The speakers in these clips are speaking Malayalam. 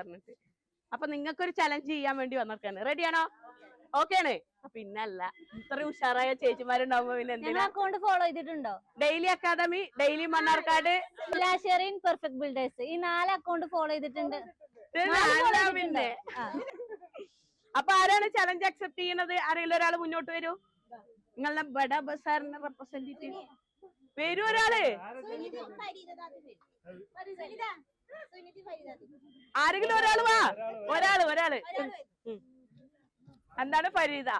പറഞ്ഞിട്ട്. അപ്പൊ നിങ്ങൾക്കൊരു ചലഞ്ച് ചെയ്യാൻ വേണ്ടി വന്നിരിക്കാണ്. റെഡിയാണോ? ഓക്കെയാണ്. പിന്നല്ല, ഇത്ര ഉഷാറായ ചേച്ചിമാരുണ്ടാവുമ്പോ പിന്നെ എന്തിനാ? അക്കൗണ്ട് ഫോളോ ചെയ്തിട്ടുണ്ടോ? Daily academy, daily Mannarkkad, perfect builders, ഈ 4 അക്കൗണ്ട് ഫോളോ ചെയ്തിട്ടുണ്ട്. പിന്നെ അപ്പൊ ആരാണ് ചലഞ്ച് അക്സെപ്റ്റ് ചെയ്യണത്? അറിയില്ല, ഒരാള് മുന്നോട്ട് വരൂ. നിങ്ങളുടെ ബഡാ ബസാറിന്റെ റെപ്രസെന്റേറ്റീവ് വരൂ ഒരാള്. ആരെങ്കിലും ഒരാള് വാ. ഒരാള് എന്താണ് ഫരീദ?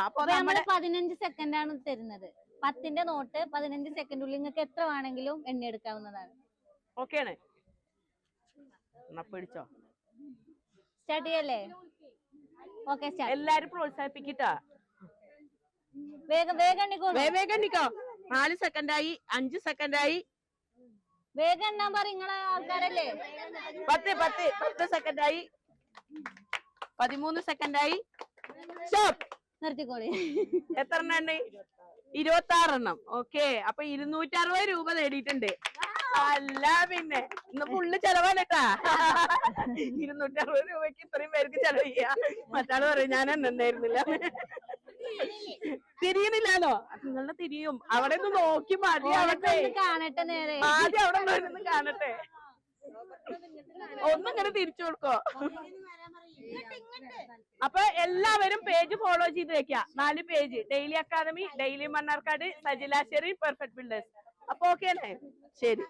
അപ്പൊ നമ്മള് 15 സെക്കൻഡാണ് തരുന്നത്. 10ന്റെ നോട്ട് 15 സെക്കൻഡുള്ളിൽ നിങ്ങൾക്ക് എത്ര വേണമെങ്കിലും എണ്ണിയെടുക്കാവുന്നതാണ്. ഓക്കെയാണ്. പിടിച്ചോ. സ്റ്റാർട്ട് ചെയ്യല്ലേ? ഓക്കെ, എല്ലാരും പ്രോത്സാഹിപ്പിക്കട്ടാ. വേഗം എണ്ണിക്കോ. 4 സെക്കൻഡായി, 5 സെക്കൻഡായി. വേഗം എണ്ണാൻ പറ, നിങ്ങളെ ആൾക്കാരല്ലേ. 10 സെക്കൻഡായി, 13 സെക്കൻഡായി. സ്റ്റോപ്പ്. നിർത്തിക്കോളി. എത്ര എണ്ണം? 26 എണ്ണം. ഓക്കെ, അപ്പൊ 260 രൂപ നേടിയിട്ടുണ്ട്. അല്ല പിന്നെ ഇന്ന് ഫുള്ള് ചെലവാണേട്ടാ. 260 രൂപയ്ക്ക് ഇത്രയും പേർക്ക് ചെലവ് ചെയ്യാ. മറ്റാള് പറയും ഞാൻ എണ്ണുണ്ടായിരുന്നില്ല. തിരിയുന്നില്ലാലോ? നിങ്ങളുടെ തിരിയും. അവിടെ നിന്ന് നോക്കി മതി. കാണട്ടെ നേരെ. ആദ്യം അവിടെ നിന്ന് കാണട്ടെ. ഒന്നിങ്ങനെ തിരിച്ചു കൊടുക്കോ. അപ്പൊ എല്ലാവരും പേജ് ഫോളോ ചെയ്ത് വെക്കാം. 4 page: daily academy, daily Mannarkkad, Sajila Sheri, perfect builders. അപ്പൊ ഓക്കെ അല്ലേ? ശരി.